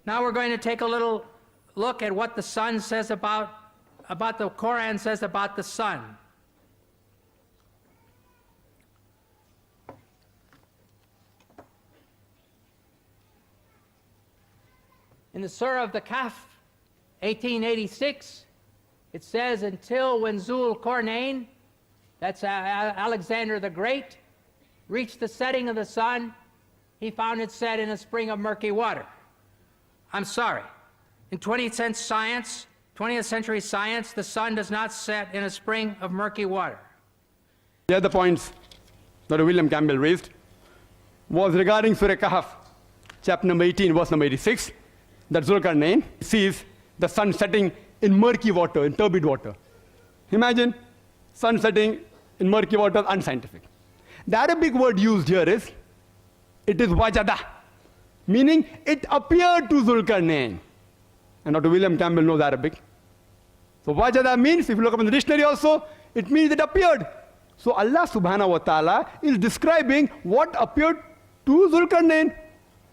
Now we're going to take a little look at what the sun says about the Quran says about the sun. In the Surah of the Kahf, 1886, it says, until when Zul Qarnayn, that's Alexander the Great, reached the setting of the sun, he found it set in a spring of murky water. I'm sorry. In 20th century science, the sun does not set in a spring of murky water. The other points that William Campbell raised was regarding Surah Kahf, chapter number 18, verse number 86, that Zulkarnain sees the sun setting in murky water, in turbid water. Imagine sun setting in murky water, unscientific. The Arabic word used here is, it is wajada, meaning it appeared to Zulkarnain. And Dr. William Campbell knows Arabic. So wajada means, if you look up in the dictionary also, it means it appeared. So Allah subhanahu wa ta'ala is describing what appeared to Zulkarnain.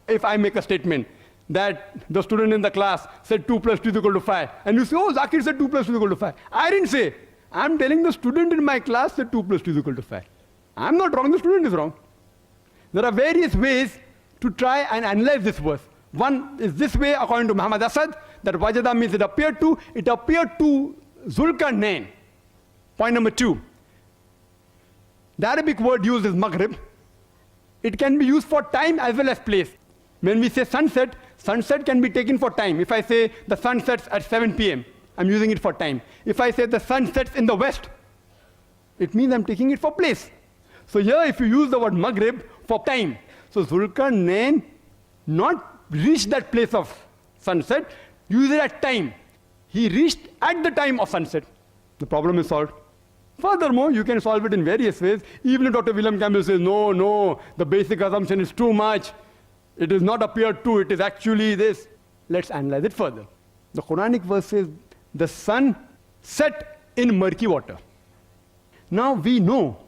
If I make a statement that the student in the class said 2 plus 2 is equal to 5, and you say, oh, ذاكر said 2 plus 2 is equal to 5. I didn't say. I'm telling the student in my class that 2 plus 2 is equal to 5. I'm not wrong, the student is wrong. There are various ways to try and analyze this verse. One is this way, according to Muhammad Asad, that wajada means it appeared to Zulkarnain. Point number 2. The Arabic word used is maghrib. It can be used for time as well as place. When we say sunset, sunset can be taken for time. If I say the sun sets at 7 p.m., I'm using it for time. If I say the sun sets in the west, it means I'm taking it for place. So here, if you use the word maghrib for time, so Zulkarnain not reached that place of sunset, use it at time. He reached at the time of sunset. The problem is solved. Furthermore, you can solve it in various ways. Even if Dr. William Campbell says, no, the basic assumption is too much. It is not appeared to, it is actually this. Let's analyze it further. The Quranic verse says, the sun set in murky water. Now we know,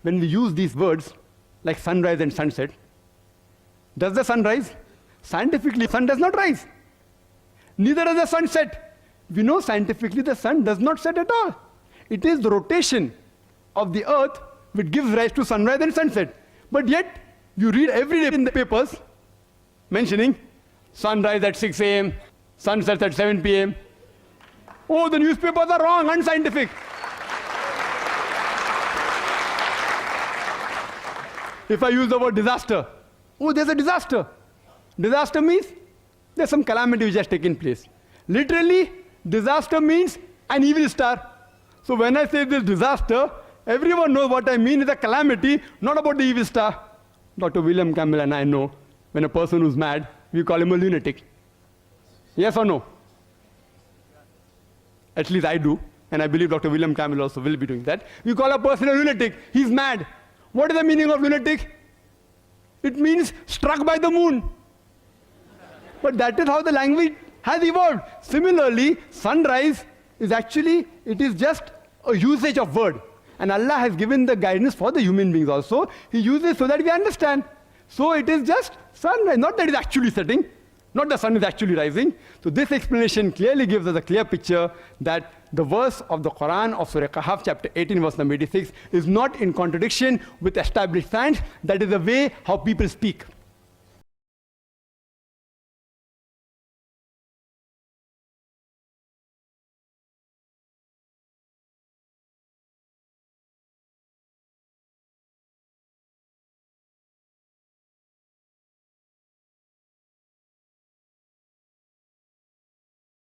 when we use these words, like sunrise and sunset, does the sun rise? Scientifically, sun does not rise. Neither does the sun set. We know scientifically the sun does not set at all. It is the rotation of the earth which gives rise to sunrise and sunset. But yet, you read every day in the papers mentioning sunrise at 6 a.m., sunset at 7 p.m. Oh, the newspapers are wrong, unscientific. If I use the word disaster, oh, there's a disaster. Disaster means there's some calamity which has taken place. Literally, disaster means an evil star. So when I say this disaster, everyone knows what I mean is a calamity, not about the evil star. Dr. William Campbell and I know when a person who's mad, we call him a lunatic. Yes or no? At least I do, and I believe Dr. William Campbell also will be doing that. We call a person a lunatic. He's mad. What is the meaning of lunatic? It means struck by the moon. But that is how the language has evolved. Similarly, sunrise is actually, it is just a usage of word. And Allah has given the guidance for the human beings also. He uses so that we understand. So it is just sunrise, not that it is actually setting, not the sun is actually rising. So this explanation clearly gives us a clear picture that the verse of the Quran of Surah Kahf, chapter 18, verse number 86, is not in contradiction with established science. That is the way how people speak.